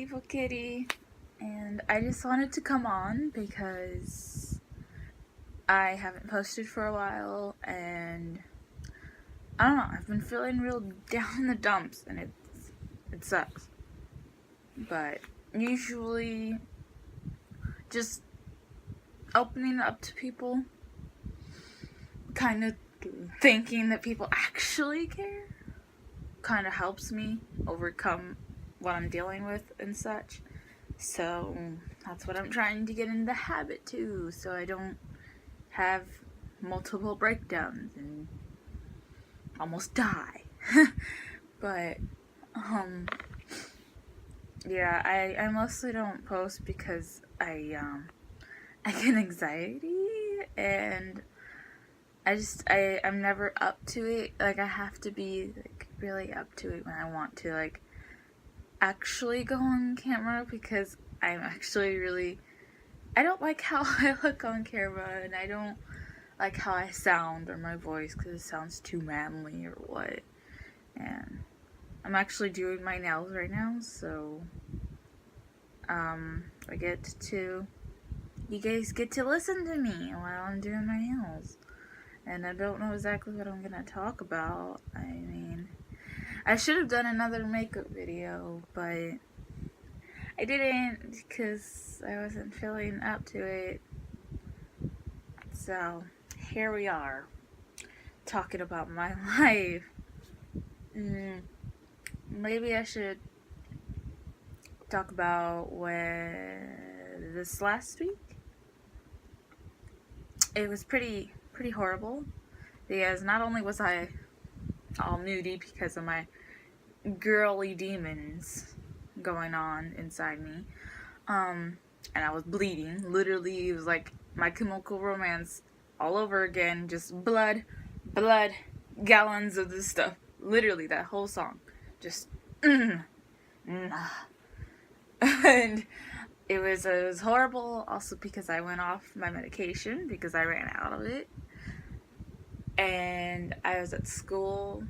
Evil Kitty, and I just wanted to come on because I haven't posted for a while, and I don't know, I've been feeling real down in the dumps, and it sucks. But usually, just opening up to people, kind of thinking that people actually care, kind of helps me overcome what I'm dealing with and such. So that's what I'm trying to get in the habit too, so I don't have multiple breakdowns and almost die. But yeah, I mostly don't post because I get anxiety, and I'm never up to it. Like, I have to be like really up to it when I want to like actually go on camera, because I'm actually really, I don't like how I look on camera, and I don't like how I sound or my voice, because it sounds too manly or what. And I'm actually doing my nails right now, so you guys get to listen to me while I'm doing my nails. And I don't know exactly what I'm gonna talk about. I mean, I should have done another makeup video, but I didn't because I wasn't feeling up to it. So here we are, talking about my life. Maybe I should talk about this last week. It was pretty horrible, because not only was I all nudie because of my girly demons going on inside me, and I was bleeding. Literally, it was like My Chemical Romance all over again. Just blood, gallons of this stuff. Literally, that whole song. Just, and it was horrible. Also because I went off my medication because I ran out of it, and I was at school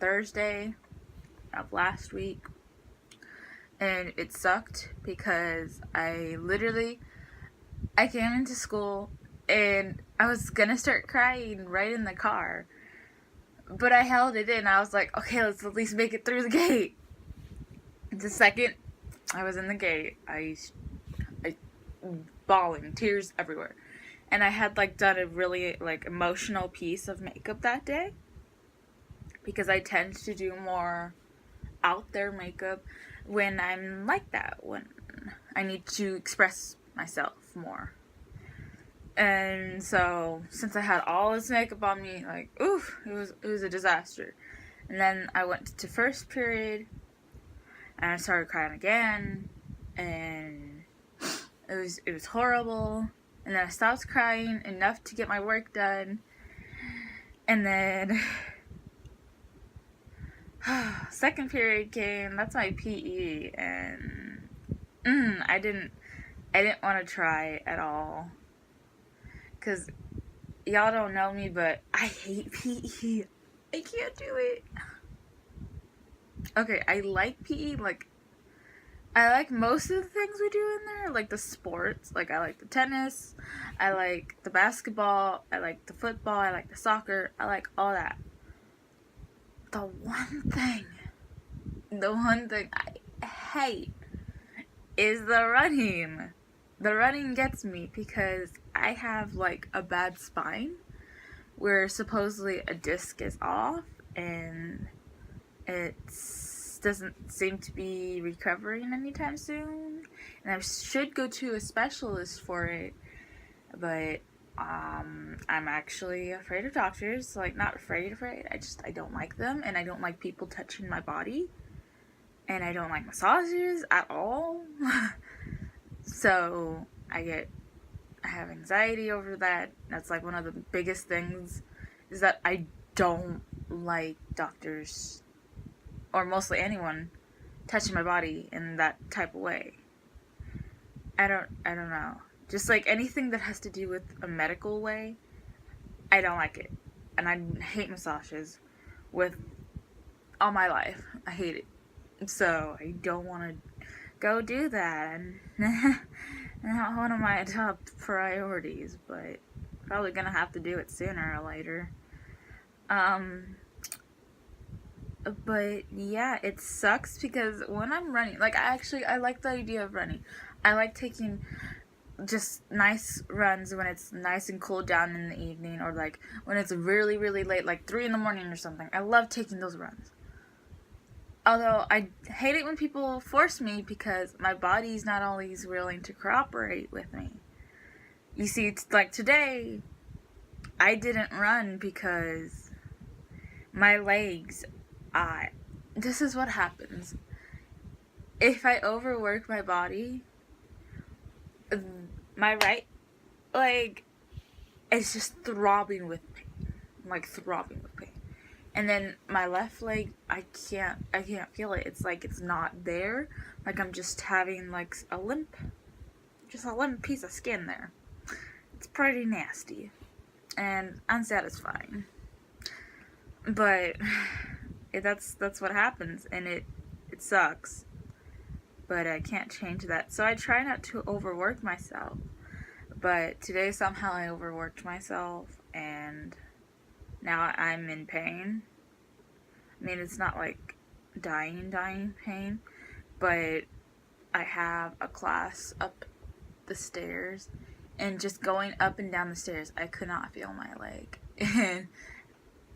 Thursday of last week, and it sucked because I came into school and I was gonna start crying right in the car, but I held it in. I was like, okay, let's at least make it through the gate. The second I was in the gate, I bawling, tears everywhere. And I had done a really emotional piece of makeup that day, because I tend to do more out there makeup when I'm like that, when I need to express myself more. And so since I had all this makeup on me, it was a disaster. And then I went to first period and I started crying again, and it was horrible. And then I stopped crying enough to get my work done, and then second period came. That's my PE, and I didn't want to try at all, because y'all don't know me, but I hate PE. I can't do it. Okay, I like PE. I like most of the things we do in there, like the sports. I like the tennis, I like the basketball, I like the football, I like the soccer, I like all that. The one thing I hate is the running. The running gets me because I have a bad spine where supposedly a disc is off, and it doesn't seem to be recovering anytime soon, and I should go to a specialist for it, but I'm actually afraid of doctors. Not afraid, I don't like them, and I don't like people touching my body, and I don't like massages at all. So I have anxiety over that. That's one of the biggest things, is that I don't like doctors, or mostly anyone, touching my body in that type of way. I don't know. Just anything that has to do with a medical way, I don't like it. And I hate massages with all my life. I hate it. So I don't want to go do that. And not one of my top priorities, but probably gonna have to do it sooner or later. But yeah, it sucks because when I'm running, like I like the idea of running. I like taking just nice runs when it's nice and cool down in the evening, or like when it's really, really late, like 3 in the morning or something. I love taking those runs. Although I hate it when people force me because my body's not always willing to cooperate with me. You see, like today, I didn't run because my legs, this is what happens. If I overwork my body, my right leg is just throbbing with pain. Like throbbing with pain. And then my left leg, I can't feel it. It's like it's not there. Like I'm just having like a limp piece of skin there. It's pretty nasty and unsatisfying. But that's what happens, and it sucks. But I can't change that. So I try not to overwork myself. But today somehow I overworked myself, and now I'm in pain. I mean, it's not like dying pain, but I have a class up the stairs, and just going up and down the stairs, I could not feel my leg. And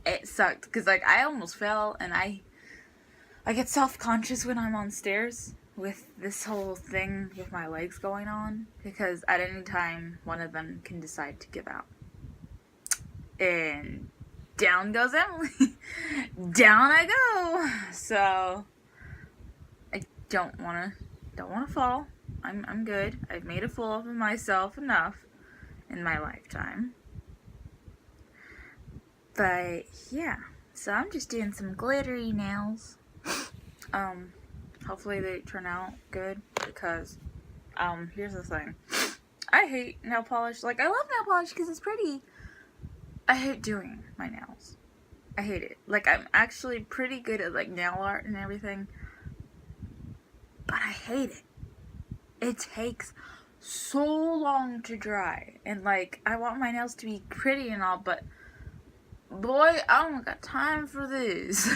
it sucked, because like I almost fell, and I get self-conscious when I'm on stairs with this whole thing with my legs going on, because at any time one of them can decide to give out. And down goes Emily. Down I go. So I don't wanna fall. I'm good. I've made a fool of myself enough in my lifetime. But yeah, so I'm just doing some glittery nails. Hopefully they turn out good, because here's the thing. I hate nail polish. Like, I love nail polish because it's pretty. I hate doing my nails. I hate it. Like, I'm actually pretty good at like nail art and everything, but I hate it. It takes so long to dry, and like I want my nails to be pretty and all, but boy, I don't got time for this.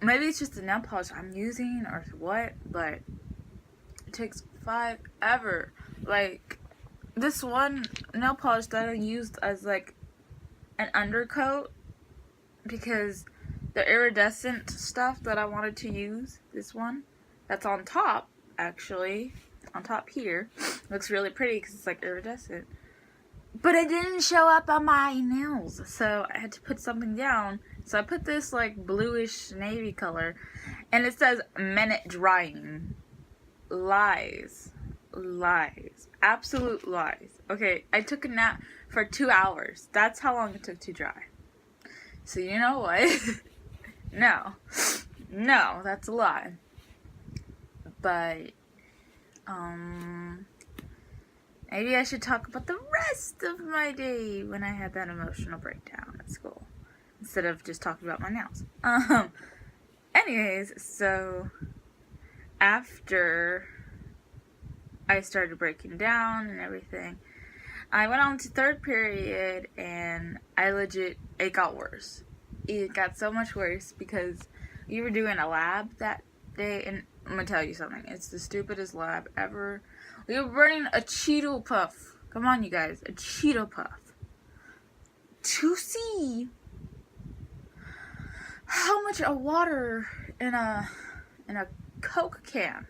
Maybe it's just the nail polish I'm using or what, but it takes forever. Like, this one nail polish that I used as like an undercoat, because the iridescent stuff that I wanted to use, this one that's on top, actually on top here, looks really pretty because it's like iridescent, but it didn't show up on my nails, so I had to put something down. So I put this like bluish navy color, and it says minute drying. Lies. Absolute lies. Okay, I took a nap for 2 hours. That's how long it took to dry. So you know what? No, that's a lie. But maybe I should talk about the rest of my day when I had that emotional breakdown at school, instead of just talking about my nails. Anyways, so after I started breaking down and everything, I went on to third period, and it got worse. It got so much worse because we were doing a lab that day, and I'm gonna tell you something. It's the stupidest lab ever. We were burning a Cheeto Puff. Come on, you guys. A Cheeto Puff. To see how much a water in a Coke can,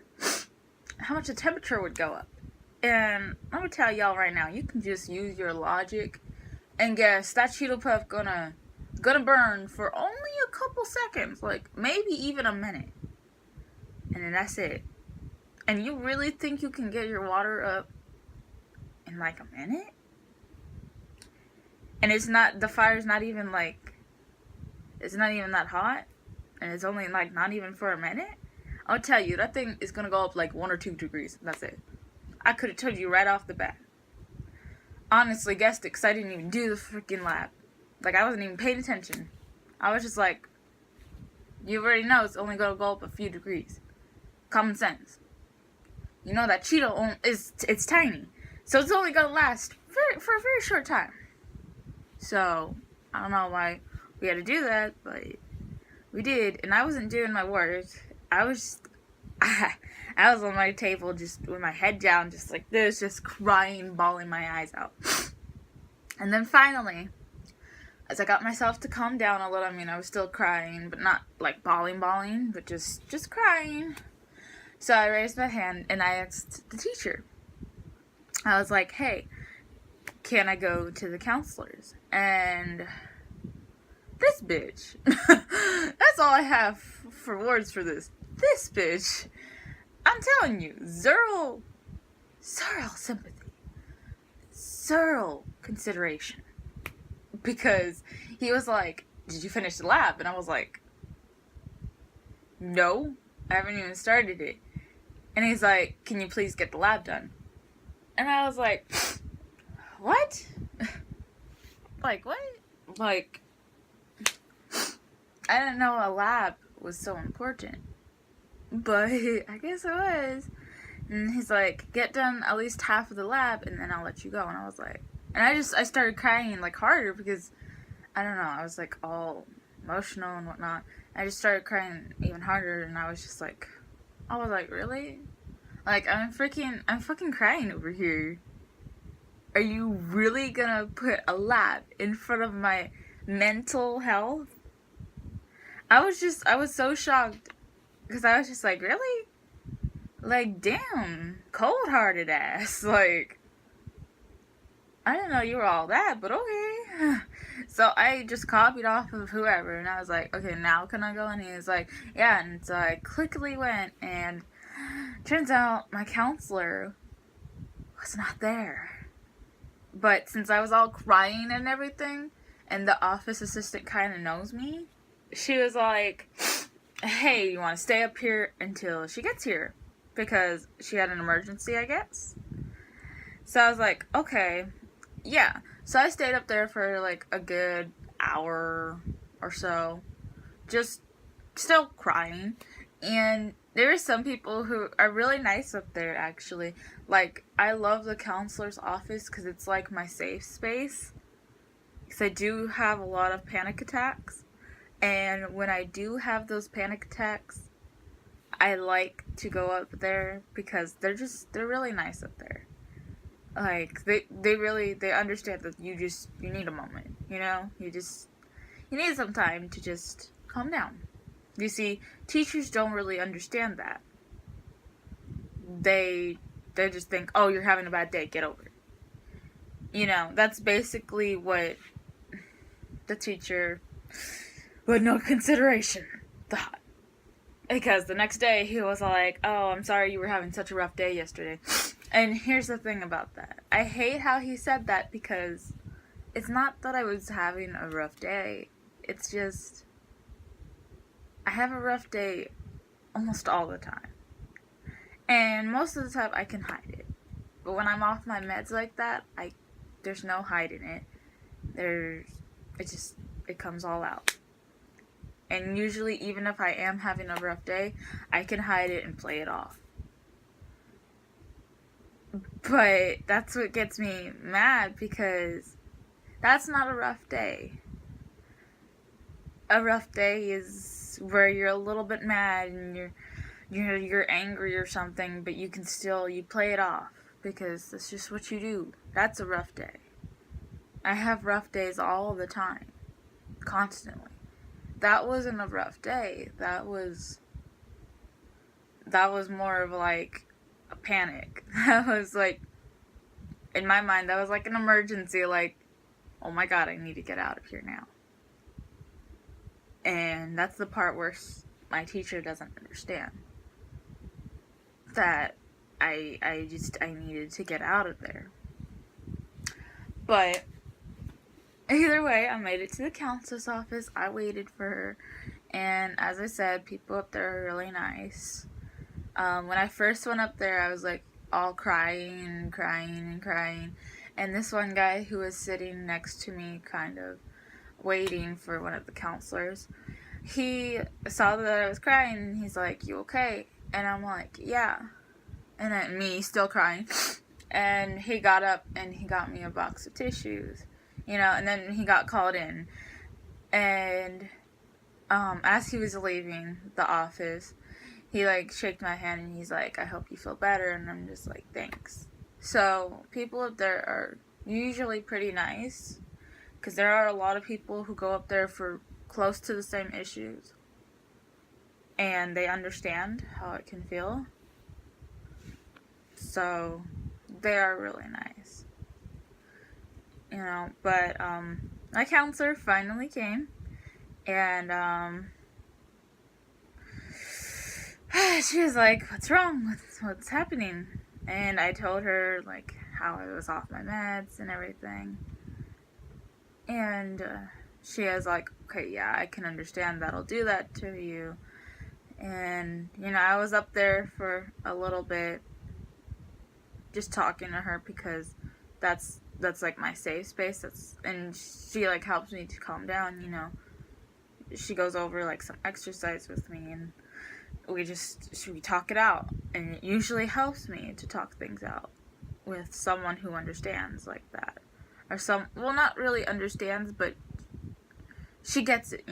how much the temperature would go up. And I'm gonna tell y'all right now, you can just use your logic and guess that Cheeto Puff gonna burn for only a couple seconds, like maybe even a minute, and then that's it. And you really think you can get your water up in like a minute? And the fire's not even like, it's not even that hot, and it's only like not even for a minute? I'll tell you, that thing is gonna go up like 1 or 2 degrees. That's it. I could have told you right off the bat. Honestly guessed it, because I didn't even do the freaking lab. Like, I wasn't even paying attention. I was just like, you already know it's only gonna go up a few degrees. Common sense. You know that Cheeto it's tiny. So it's only gonna last for a very short time. So, I don't know why we had to do that, but we did. And I wasn't doing my work. I was I was on my table just with my head down, just like this, just crying, bawling my eyes out. And then finally, as I got myself to calm down a little, I mean, I was still crying, but not like bawling, but just crying. So I raised my hand and I asked the teacher. I was like, hey, can I go to the counselors? And this bitch, that's all I have for words for this. This bitch, I'm telling you, zero sympathy, zero consideration. Because he was like, did you finish the lab? And I was like, no, I haven't even started it. And he's like, can you please get the lab done? And I was like, what? Like, what? Like, I didn't know a lab was so important. But I guess it was. And he's like, get done at least half of the lab and then I'll let you go. And I was like, and I started crying like harder because, I don't know, I was like all emotional and whatnot. I just started crying even harder and I was like, really? Like, I'm fucking crying over here. Are you really gonna put a lab in front of my mental health? I was so shocked. Because I was just like, really? Like, damn, cold-hearted ass. Like, I didn't know you were all that, but okay. So I just copied off of whoever, and I was like, okay, now can I go? And he was like, yeah, and so I quickly went, and turns out my counselor was not there. But since I was all crying and everything, and the office assistant kind of knows me, she was like, hey, you want to stay up here until she gets here? Because she had an emergency, I guess. So I was like, okay, yeah. So I stayed up there for like a good hour or so, just still crying. And there are some people who are really nice up there, actually. Like, I love the counselor's office because it's like my safe space. Because I do have a lot of panic attacks. And when I do have those panic attacks, I like to go up there because they're really nice up there. Like, they understand that you need a moment, you know? You need some time to just calm down. You see, teachers don't really understand that. They just think, oh, you're having a bad day, get over it. You know, that's basically what the teacher, with no consideration, thought. Because the next day he was like, oh, I'm sorry you were having such a rough day yesterday. And here's the thing about that. I hate how he said that because it's not that I was having a rough day. It's just, I have a rough day almost all the time. And most of the time I can hide it. But when I'm off my meds like that, there's no hiding it. It comes all out. And usually, even if I am having a rough day, I can hide it and play it off. But that's what gets me mad, because that's not a rough day. A rough day is where you're a little bit mad and you're angry or something, but you play it off because that's just what you do. That's a rough day. I have rough days all the time, constantly. That wasn't a rough day. That was more of like a panic. That was like, in my mind, that was like an emergency, like, oh my god, I need to get out of here now. And that's the part where my teacher doesn't understand. That I needed to get out of there. But either way, I made it to the counselor's office. I waited for her. And as I said, people up there are really nice. When I first went up there, I was like all crying. And this one guy who was sitting next to me, kind of waiting for one of the counselors, he saw that I was crying and he's like, you okay? And I'm like, yeah. And then me still crying. And he got up and he got me a box of tissues, and then he got called in. And as he was leaving the office, he shoaked my hand and he's like, I hope you feel better. And I'm just like, thanks. So people up there are usually pretty nice, because there are a lot of people who go up there for close to the same issues, and they understand how it can feel. So they are really nice, but my counselor finally came, and she was like, what's wrong? What's happening? And I told her how I was off my meds and everything. And she was like, okay, yeah, I can understand that'll do that to you. And I was up there for a little bit just talking to her, because that's my safe space. And she helps me to calm down. She goes over some exercise with me, and we talk it out, and it usually helps me to talk things out with someone who understands like that, or not really understands, but she gets it.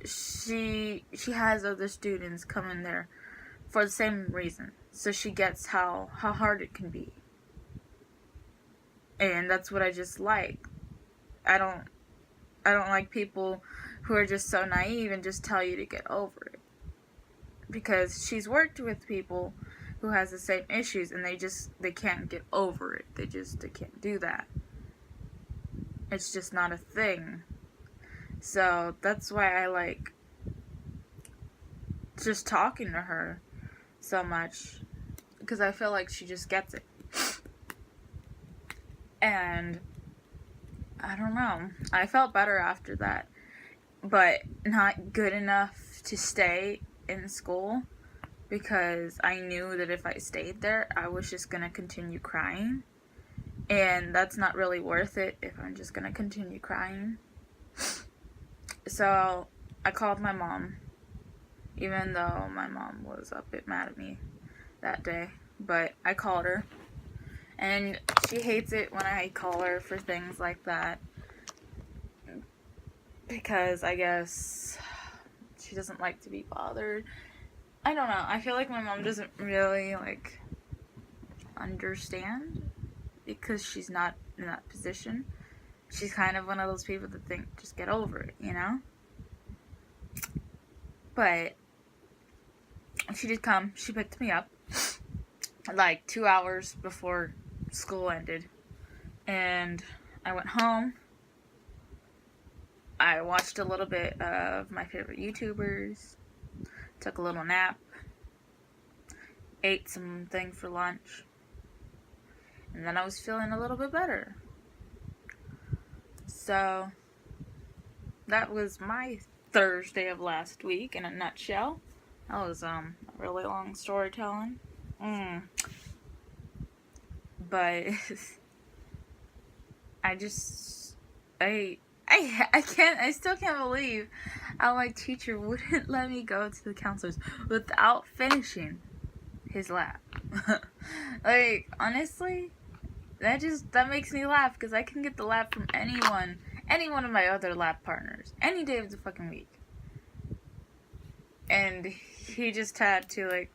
She has other students come in there for the same reason, so she gets how hard it can be. And that's what I just like. I don't like people who are just so naive and just tell you to get over it. Because she's worked with people who has the same issues, and they can't get over it. They can't do that. It's just not a thing. So that's why I like just talking to her so much, because I feel like she just gets it. And I don't know, I felt better after that, but not good enough to stay in school, because I knew that if I stayed there, I was just gonna continue crying, and that's not really worth it if I'm just gonna continue crying. So I called my mom, even though my mom was a bit mad at me that day, but I called her, and she hates it when I call her for things like that, because I guess she doesn't like to be bothered. I don't know, I feel like my mom doesn't really understand, because she's not in that position. She's kind of one of those people that think, just get over it, But she did come. She picked me up 2 hours before school ended, and I went home. I watched a little bit of my favorite YouTubers, took a little nap, ate something for lunch, and then I was feeling a little bit better. So that was my Thursday of last week in a nutshell. That was a really long storytelling. But I still can't believe how my teacher wouldn't let me go to the counselors without finishing his lab. Honestly, that makes me laugh, because I can get the lab from any one of my other lab partners, any day of the fucking week. And he just had to,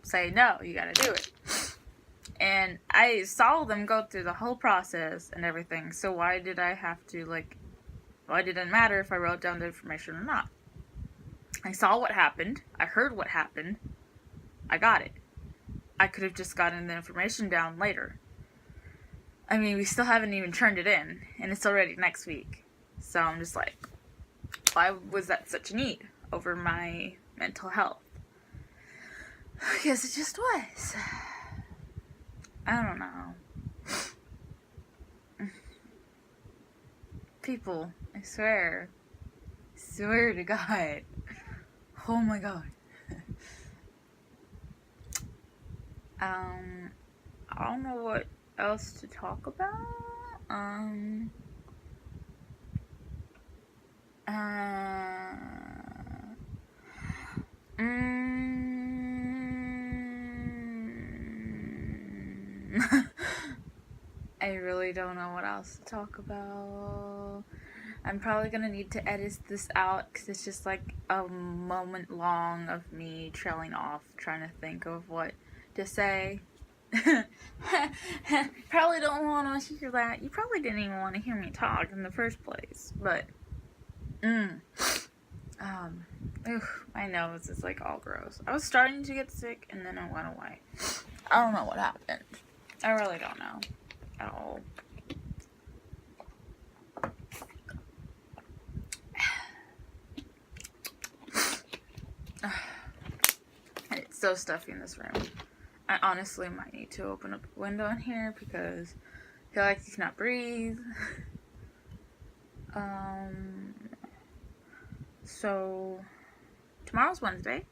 say, no, you gotta do it. And I saw them go through the whole process and everything, so why did I have to, why did it matter if I wrote down the information or not? I saw what happened, I heard what happened, I got it. I could have just gotten the information down later. I mean, we still haven't even turned it in, and it's already next week. So I'm just like, why was that such a need over my mental health? I guess it just was. I don't know. People, I swear to God. Oh my God. I don't know what else to talk about. I really don't know what else to talk about. I'm probably gonna need to edit this out because it's just like a moment long of me trailing off trying to think of what to say. Probably don't want to hear that. You probably didn't even want to hear me talk in the first place, but my nose is like all gross. I was starting to get sick and then it went away. I don't know what happened. I really don't know at all. It's so stuffy in this room. I honestly might need to open up a window in here because I feel like you cannot breathe. So tomorrow's Wednesday,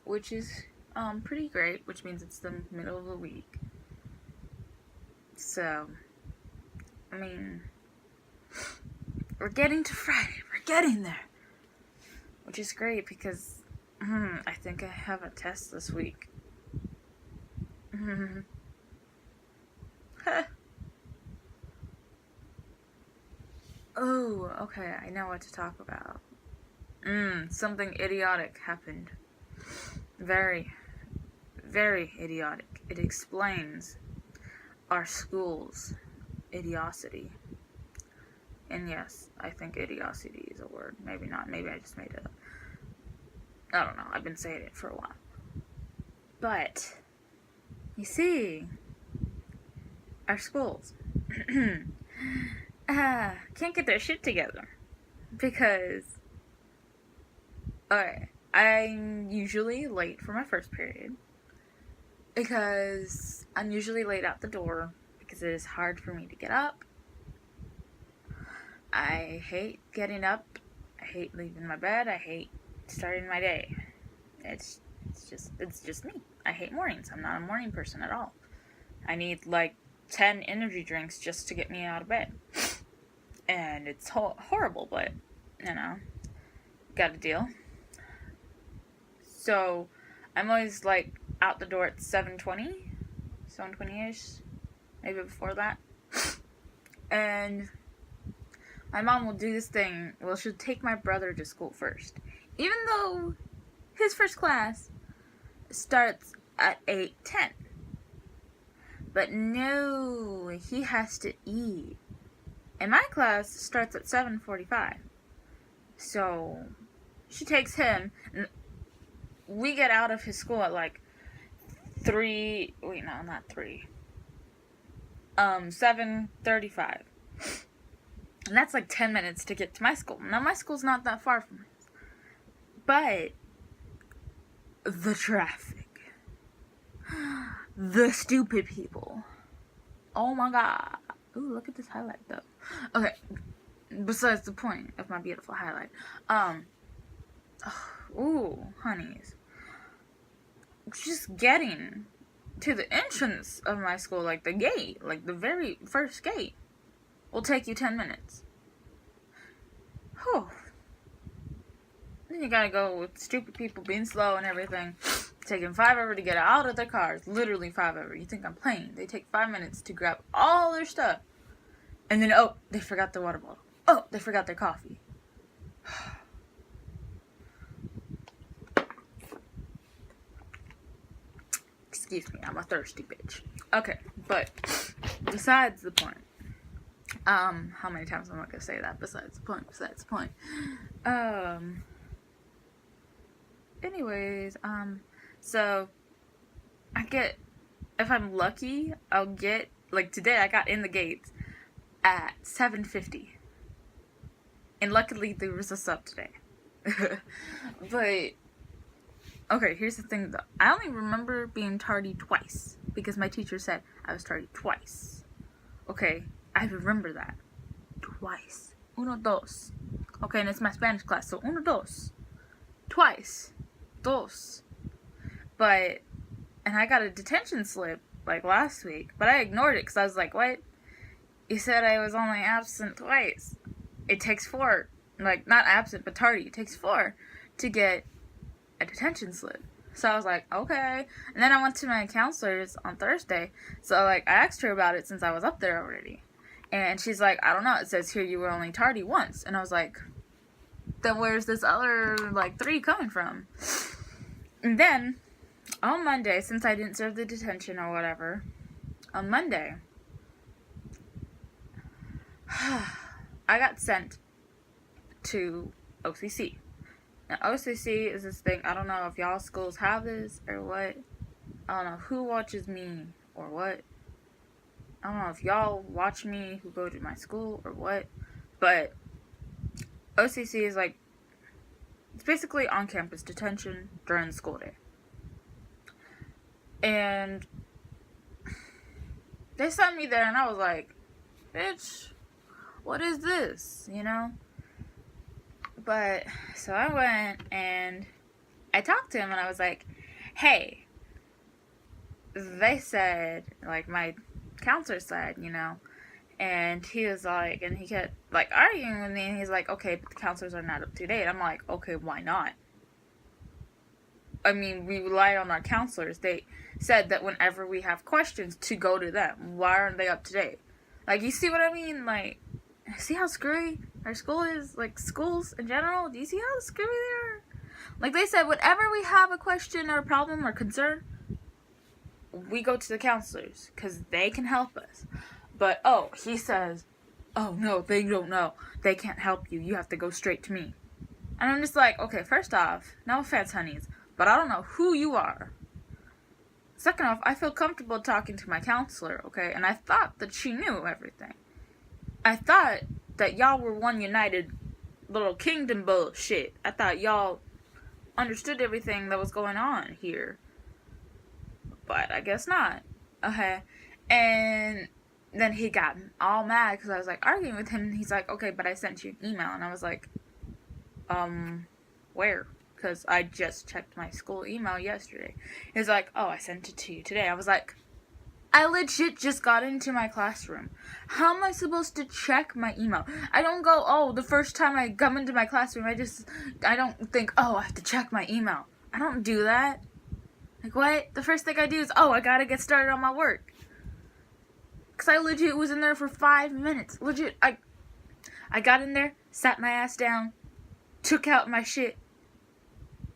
which is pretty great, which means it's the middle of the week. So, I mean, we're getting to Friday. We're getting there, which is great because I think I have a test this week. Oh, okay, I know what to talk about. Something idiotic happened. Very, very idiotic. It explains our school's idiocity. And yes, I think idiocity is a word. Maybe not. Maybe I just made it up. I don't know. I've been saying it for a while. But, you see, our schools can't get their shit together. Because, alright, I'm usually late for my first period. Because I'm usually late out the door. Because it is hard for me to get up. I hate getting up. I hate leaving my bed. I hate starting my day. It's just me. I hate mornings. I'm not a morning person at all. I need like 10 energy drinks just to get me out of bed. And it's horrible, but you know, gotta deal. So I'm always like out the door at 7:20-ish, maybe before that. And my mom will do this thing. Well, she'll take my brother to school first. Even though his first class starts at 8:10. But no, he has to eat. And my class starts at 7:45. So she takes him. And we get out of his school at like 7:35. And that's like 10 minutes to get to my school. Now, my school's not that far from his. But the traffic. The stupid people. Oh my god. Ooh, look at this highlight, though. Okay. Besides the point of my beautiful highlight. Ooh, honeys. Just getting to the entrance of my school, like the gate, like the very first gate, will take you 10 minutes. Whew. Then you gotta go with stupid people being slow and everything. Taking 5 hours to get out of their cars. Literally 5 hours. You think I'm playing. They take 5 minutes to grab all their stuff. And then, oh, they forgot their water bottle. Oh, they forgot their coffee. Excuse me, I'm a thirsty bitch. Okay, but besides the point. How many times am I gonna say that? Besides the point. Anyways, so I get, if I'm lucky, I'll get, like today I got in the gates at 7:50. And luckily there was a sub today. But, okay, here's the thing though. I only remember being tardy twice. Because my teacher said I was tardy twice. Okay, I remember that. Twice. Uno, dos. Okay, and it's my Spanish class, so uno, dos. Twice. Dos. But, and I got a detention slip, like, last week. But I ignored it, because I was like, what? You said I was only absent twice. It takes 4. Like, not absent, but tardy. It takes 4 to get a detention slip. So I was like, okay. And then I went to my counselor's on Thursday. So, like, I asked her about it since I was up there already. And she's like, I don't know. It says here you were only tardy once. And I was like, then where's this other, like, 3 coming from? And then, on Monday, since I didn't serve the detention or whatever, on Monday, I got sent to OCC. Now, OCC is this thing, I don't know if y'all schools have this or what. I don't know who watches me or what. I don't know if y'all watch me who go to my school or what. But OCC is like, it's basically on-campus detention during the school day. And they sent me there and I was like, bitch, what is this, you know? But, so I went and I talked to him and I was like, hey, they said, like, my counselor said, you know, and he was like, and he kept, like, arguing with me, and he's like, okay, but the counselors are not up to date. I'm like, okay, why not? I mean, we rely on our counselors. They said that whenever we have questions, to go to them. Why aren't they up to date? Like, you see what I mean? Like, see how screwy our school is? Like, schools in general, do you see how screwy they are? Like, they said, whenever we have a question or a problem or concern, we go to the counselors, because they can help us. But, oh, he says, oh, no, they don't know. They can't help you. You have to go straight to me. And I'm just like, okay, first off, no offense, honeys, but I don't know who you are. Second off, I feel comfortable talking to my counselor, okay? And I thought that she knew everything. I thought that y'all were one united little kingdom bullshit. I thought y'all understood everything that was going on here. But I guess not. Okay. And then he got all mad because I was like arguing with him. And he's like, okay, but I sent you an email. And I was like, where? Because I just checked my school email yesterday. He's like, oh, I sent it to you today. I was like, I legit just got into my classroom. How am I supposed to check my email? I don't go, oh, the first time I come into my classroom, I don't think, oh, I have to check my email. I don't do that. Like, what? The first thing I do is, oh, I gotta get started on my work. Because I legit was in there for 5 minutes. Legit, I got in there, sat my ass down, took out my shit,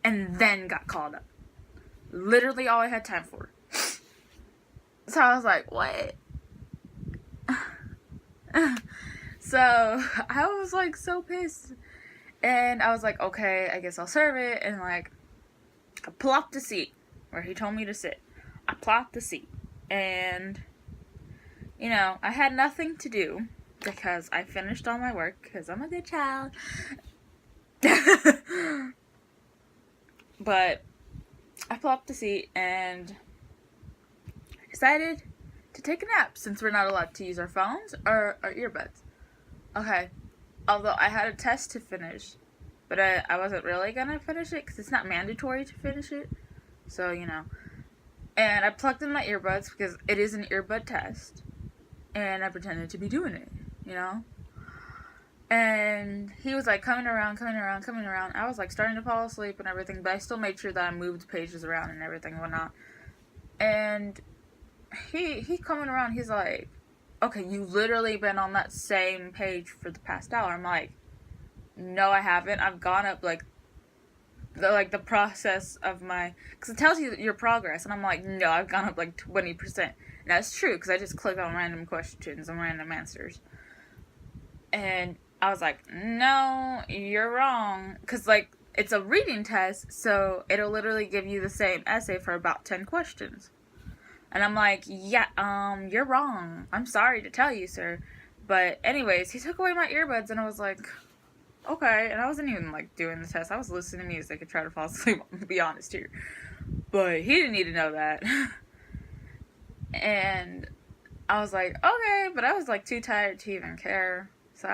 and then got called up. Literally all I had time for. So I was like, what? So I was like so pissed. And I was like, okay, I guess I'll serve it. And like, I plopped a seat where he told me to sit. I plopped a seat. And, you know, I had nothing to do because I finished all my work because I'm a good child. But I plopped a seat and I decided to take a nap since we're not allowed to use our phones or our earbuds. Okay. Although I had a test to finish, but I wasn't really gonna finish it because it's not mandatory to finish it. So, you know. And I plugged in my earbuds because it is an earbud test. And I pretended to be doing it, you know. And he was like coming around. I was like starting to fall asleep and everything, but I still made sure that I moved pages around and everything and whatnot. And he coming around, he's like, okay, you've literally been on that same page for the past hour. I'm like, no, I haven't. I've gone up like the process of my, because it tells you your progress, and I'm like, no, I've gone up like 20%. And that's true, because I just click on random questions and random answers. And I was like, no, you're wrong, because like, it's a reading test, so it'll literally give you the same essay for about 10 questions. And I'm like, yeah, you're wrong. I'm sorry to tell you, sir. But anyways, he took away my earbuds, and I was like, okay. And I wasn't even like doing the test. I was listening to music and trying to fall asleep, to be honest here. But he didn't need to know that. And I was like, okay. But I was like too tired to even care. So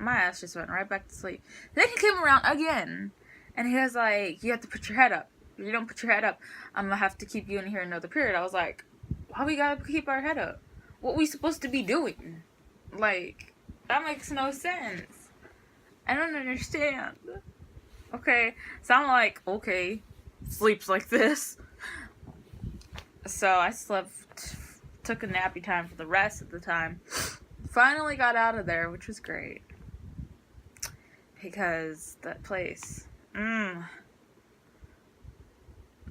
my ass just went right back to sleep. Then he came around again. And he was like, you have to put your head up. If you don't put your head up, I'm gonna have to keep you in here another period. I was like, why we gotta keep our head up? What we supposed to be doing? Like, that makes no sense. I don't understand. Okay. So I'm like, okay, sleeps like this. So I slept, took a nappy time for the rest of the time. Finally got out of there, which was great. Because that place, I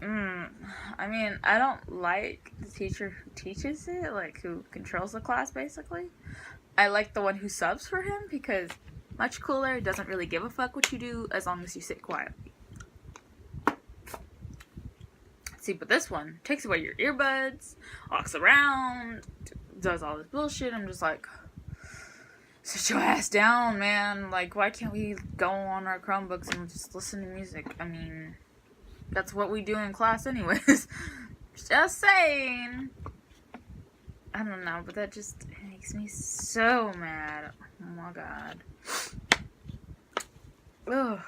mean, I don't like the teacher who teaches it, like who controls the class basically. I like the one who subs for him because much cooler, doesn't really give a fuck what you do as long as you sit quietly. See, but this one takes away your earbuds, walks around, does all this bullshit. I'm just like, sit your ass down, man. Like, why can't we go on our Chromebooks and just listen to music? I mean, that's what we do in class anyways. Just saying. I don't know, but that just makes me so mad. Oh my god. Ugh.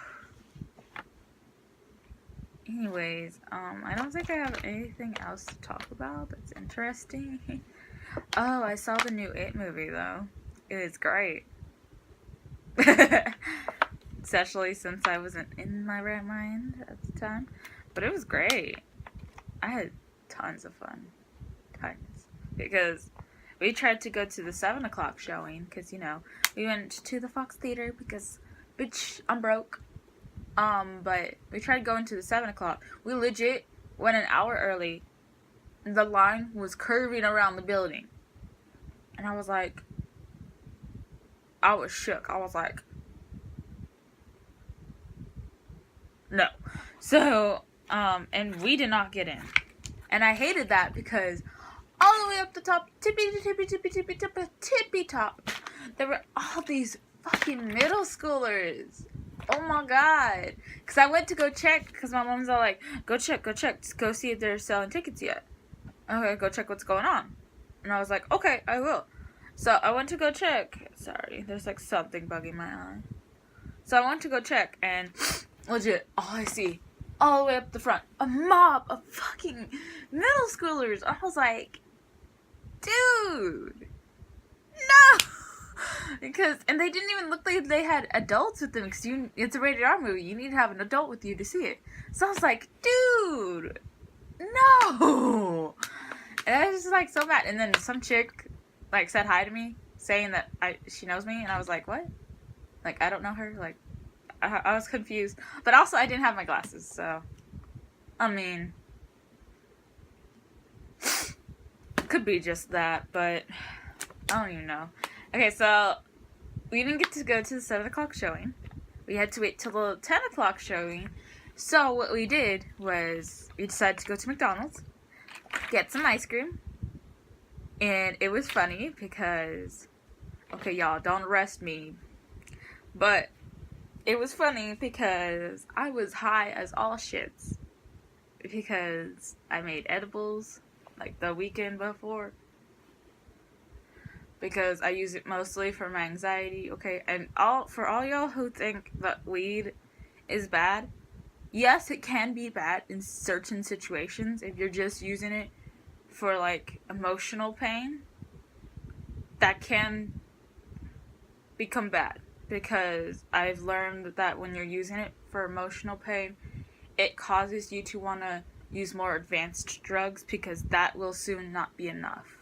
Anyways, I don't think I have anything else to talk about that's interesting. Oh, I saw the new It movie, though. It is great. Especially since I wasn't in my right mind at the time. But it was great. I had tons of fun. Tons. Because we tried to go to the 7 o'clock showing. Because, you know, we went to the Fox Theater because, bitch, I'm broke. But we tried going to the 7 o'clock. We legit went an hour early. The line was curving around the building. And I was like, I was shook. I was like, no. So, and we did not get in. And I hated that because all the way up the top, tippy top, there were all these fucking middle schoolers. Oh my god. Because I went to go check, because my mom's all like, go check, go see if they're selling tickets yet. Okay, go check what's going on. And I was like, okay, I will. So I went to go check. Sorry, there's like something bugging my eye. So I went to go check, and legit, all I see, all the way up the front, a mob of fucking middle schoolers. I was like, dude, no! And they didn't even look like they had adults with them, because it's a rated R movie. You need to have an adult with you to see it. So I was like, dude, no! And I was just like so mad. And then some chick like said hi to me, saying that she knows me, and I was like, what? Like, I don't know her. Like, I was confused. But also, I didn't have my glasses, so I mean, could be just that, but I don't even know. Okay, so we didn't get to go to the 7 o'clock showing. We had to wait till the 10 o'clock showing. So what we did was we decided to go to McDonald's, get some ice cream. And it was funny because, okay, y'all, don't arrest me. But it was funny because I was high as all shits. Because I made edibles like the weekend before. Because I use it mostly for my anxiety, okay? And for all y'all who think that weed is bad, yes, it can be bad in certain situations if you're just using it for like emotional pain. That can become bad, because I've learned that when you're using it for emotional pain, it causes you to want to use more advanced drugs, because that will soon not be enough.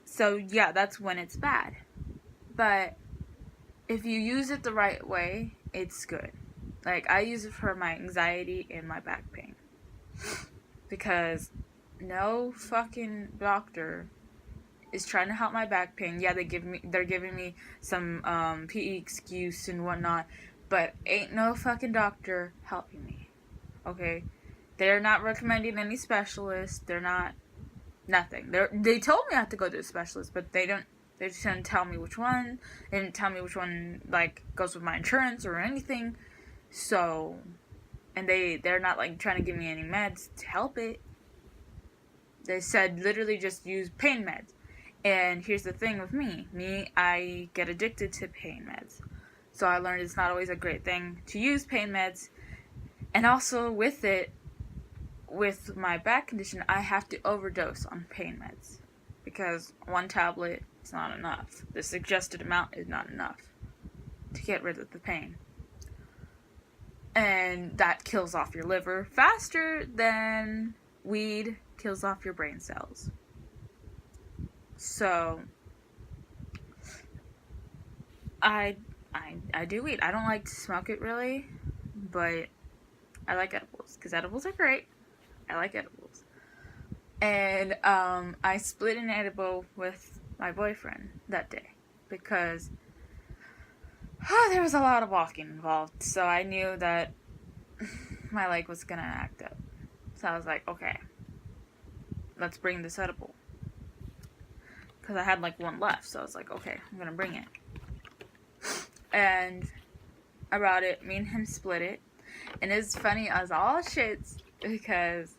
So yeah, that's when it's bad. But if you use it the right way, it's good. Like, I use it for my anxiety and my back pain. Because no fucking doctor is trying to help my back pain. Yeah, they're giving me some PE excuse and whatnot, but ain't no fucking doctor helping me. Okay? They're not recommending any specialist. They're not nothing. They told me I have to go to a specialist, but they just didn't tell me which one. They didn't tell me which one like goes with my insurance or anything. So, and they're not like trying to give me any meds to help it. They said literally just use pain meds. And here's the thing with me, I get addicted to pain meds. So I learned it's not always a great thing to use pain meds. And also with my back condition, I have to overdose on pain meds. Because one tablet is not enough. The suggested amount is not enough to get rid of the pain. And that kills off your liver faster than weed kills off your brain cells. So I do weed. I don't like to smoke it really, but I like edibles because edibles are great. I like edibles. And I split an edible with my boyfriend that day because there was a lot of walking involved. So I knew that my leg was gonna act up. So I was like, okay, let's bring this edible. Because I had like one left. So I was like, okay, I'm gonna bring it. And I brought it. Me and him split it. And it's funny as all shits because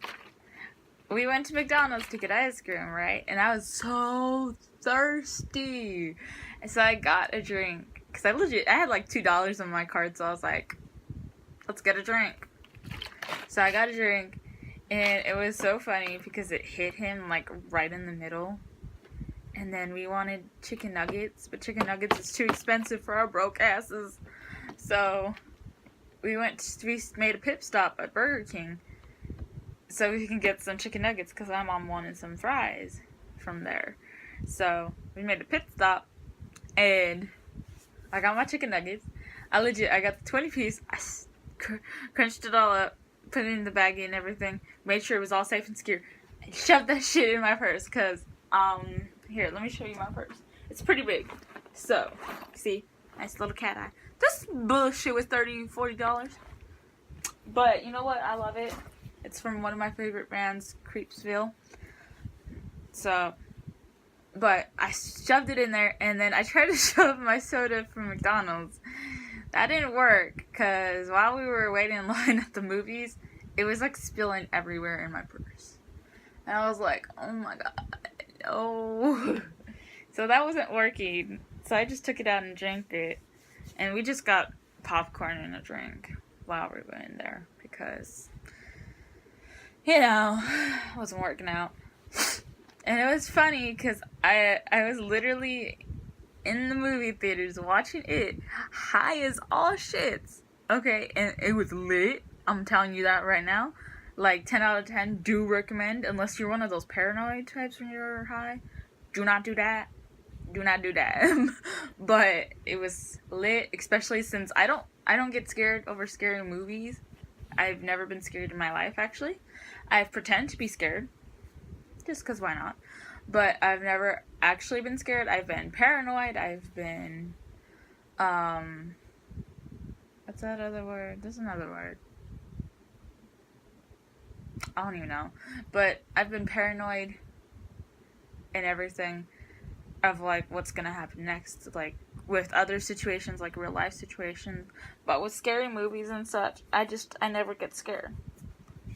we went to McDonald's to get ice cream, right? And I was so thirsty. And so I got a drink. Because I had like $2 on my card. So I was like, let's get a drink. So I got a drink. And it was so funny because it hit him like right in the middle. And then we wanted chicken nuggets. But chicken nuggets is too expensive for our broke asses. So we made a pit stop at Burger King so we can get some chicken nuggets because my mom wanted some fries from there. So we made a pit stop and I got my chicken nuggets. I got the 20 piece. I crunched it all up, put it in the baggie and everything, made sure it was all safe and secure, and shoved that shit in my purse because, here, let me show you my purse. It's pretty big. So, see, nice little cat eye. This bullshit was $30, $40. But, you know what? I love it. It's from one of my favorite brands, Creepsville. So, but I shoved it in there, and then I tried to shove my soda from McDonald's. That didn't work, because while we were waiting in line at the movies, it was like spilling everywhere in my purse. And I was like, oh my god, no. So that wasn't working. So I just took it out and drank it. And we just got popcorn and a drink while we were in there because, you know, it wasn't working out. And it was funny because I was literally in the movie theaters watching it high as all shits. Okay, and it was lit. I'm telling you that right now. Like 10 out of 10, do recommend, unless you're one of those paranoid types when you're high. Do not do that. Do not do that. But it was lit, especially since I don't get scared over scary movies. I've never been scared in my life, actually. I pretend to be scared, just because why not? But I've never actually been scared. I've been paranoid. I've been, what's that other word? There's another word. I don't even know. But I've been paranoid and everything of like what's gonna happen next, like with other situations, like real life situations. But with scary movies and such, I never get scared.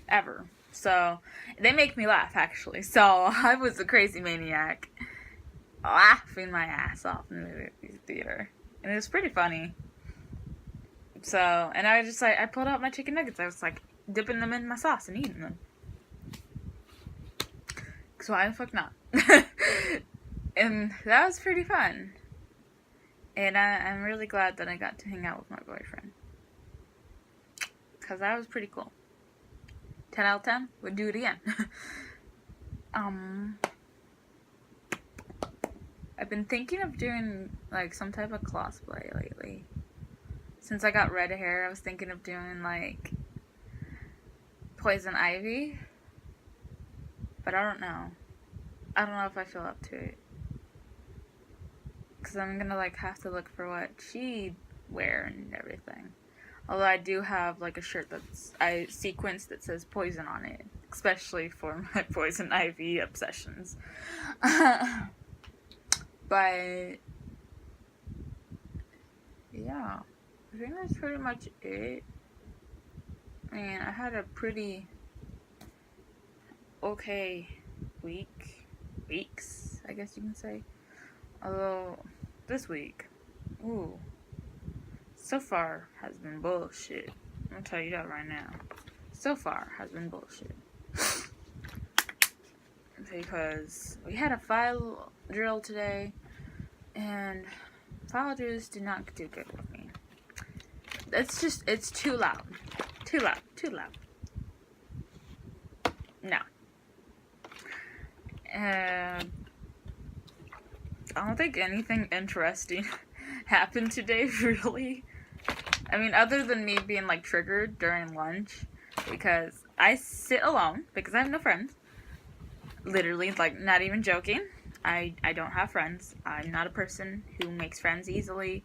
Ever. So they make me laugh, actually. So I was a crazy maniac laughing my ass off in the movie theater. And it was pretty funny. So, and I pulled out my chicken nuggets. I was like dipping them in my sauce and eating them. So why the fuck not? And that was pretty fun. And I'm really glad that I got to hang out with my boyfriend. Because that was pretty cool. 10 out of 10, would do it again. I've been thinking of doing like some type of cosplay lately. Since I got red hair, I was thinking of doing like Poison Ivy. But I don't know. I don't know if I feel up to it. Because I'm gonna like have to look for what she'd wear and everything. Although I do have like a shirt I sequenced that says poison on it. Especially for my Poison Ivy obsessions. But yeah. I think that's pretty much it. I mean, I had a pretty okay weeks, I guess you can say. Although, this week, so far has been bullshit. I'm gonna tell you that right now. So far has been bullshit. Because we had a file drill today, and file drills do not do good with me. It's too loud. Too loud. Too loud. No. I don't think anything interesting happened today, really. I mean, other than me being, like, triggered during lunch, because I sit alone, because I have no friends. Literally, like, not even joking. I don't have friends. I'm not a person who makes friends easily.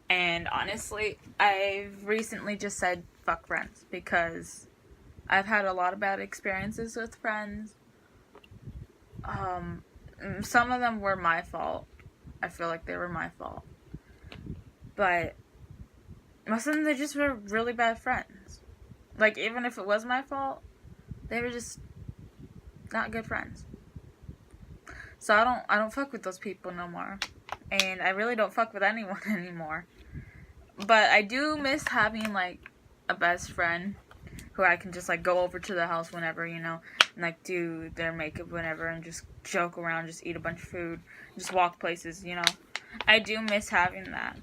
And honestly, I've recently just said, fuck friends, because I've had a lot of bad experiences with friends. Some of them were my fault. I feel like they were my fault. But most of them, they just were really bad friends. Like, even if it was my fault, they were just not good friends. So I don't fuck with those people no more. And I really don't fuck with anyone anymore. But I do miss having, like, a best friend who I can just, like, go over to the house whenever, you know, and, like, do their makeup whenever and just joke around, just eat a bunch of food, just walk places, you know. I do miss having that.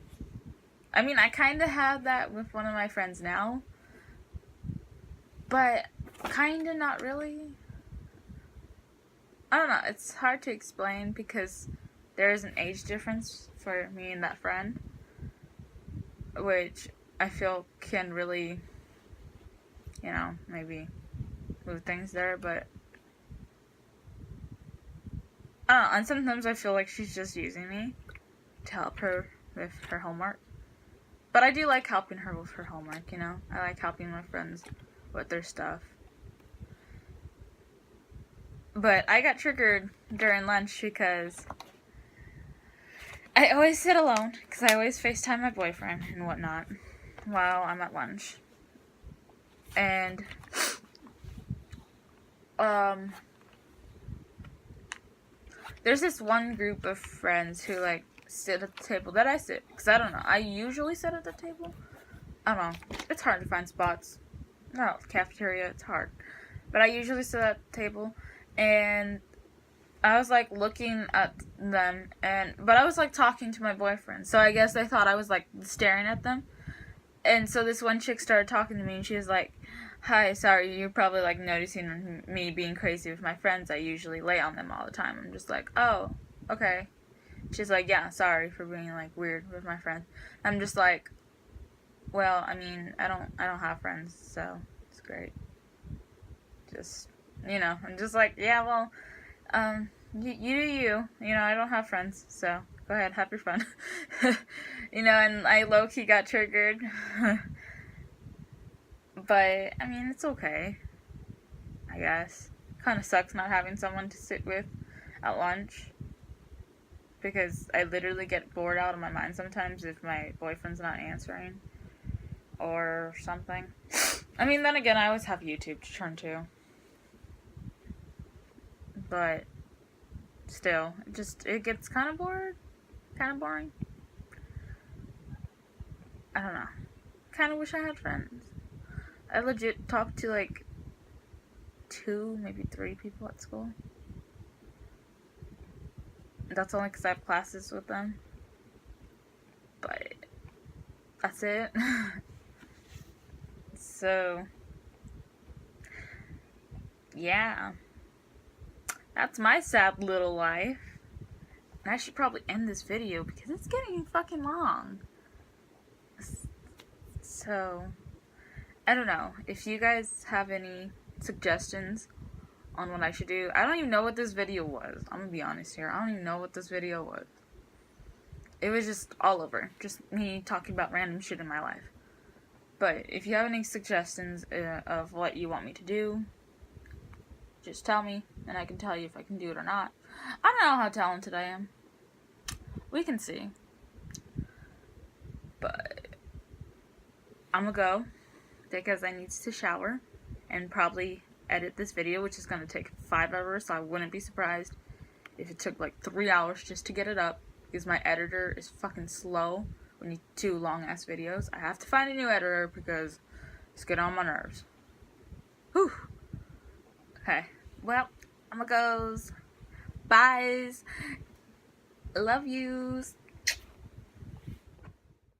I mean, I kind of have that with one of my friends now, but kind of not really. I don't know, it's hard to explain because there is an age difference for me and that friend, which I feel can really, you know, maybe move things there, but I don't know, and sometimes I feel like she's just using me to help her with her homework. But I do like helping her with her homework, you know? I like helping my friends with their stuff. But I got triggered during lunch because I always sit alone, because I always FaceTime my boyfriend and whatnot while I'm at lunch. And, there's this one group of friends who, like, sit at the table that I sit, because I don't know, I usually sit at the table. I don't know, it's hard to find spots. No, cafeteria, it's hard. But I usually sit at the table, and I was, like, looking at them, but I was, like, talking to my boyfriend, so I guess they thought I was, like, staring at them. And so this one chick started talking to me, and she was like, hi, sorry, you're probably, like, noticing me being crazy with my friends. I usually lay on them all the time. I'm just like, oh, okay. She's like, yeah, sorry for being, like, weird with my friends. I'm just like, well, I mean, I don't have friends, so it's great. Just, you know, I'm just like, yeah, well, you do you. You know, I don't have friends, so go ahead, have your fun. You know, and I low-key got triggered. But, I mean, it's okay, I guess. Kind of sucks not having someone to sit with at lunch, because I literally get bored out of my mind sometimes if my boyfriend's not answering or something. I mean, then again, I always have YouTube to turn to. But still, it gets kind of boring. I don't know. Kind of wish I had friends. I legit talked to, like, 2, maybe 3 people at school. That's only because I have classes with them. But that's it. So, yeah. That's my sad little life. And I should probably end this video because it's getting fucking long. So, I don't know. If you guys have any suggestions on what I should do. I don't even know what this video was. I'm gonna be honest here. I don't even know what this video was. It was just all over. Just me talking about random shit in my life. But if you have any suggestions of what you want me to do, just tell me, and I can tell you if I can do it or not. I don't know how talented I am. We can see. But I'm gonna go because I need to shower and probably edit this video, which is gonna take 5 hours, so I wouldn't be surprised if it took like 3 hours just to get it up, because my editor is fucking slow when you do long ass videos. I have to find a new editor because it's getting on my nerves. Whew. Okay, well, I'm gonna go. Byes. Love yous.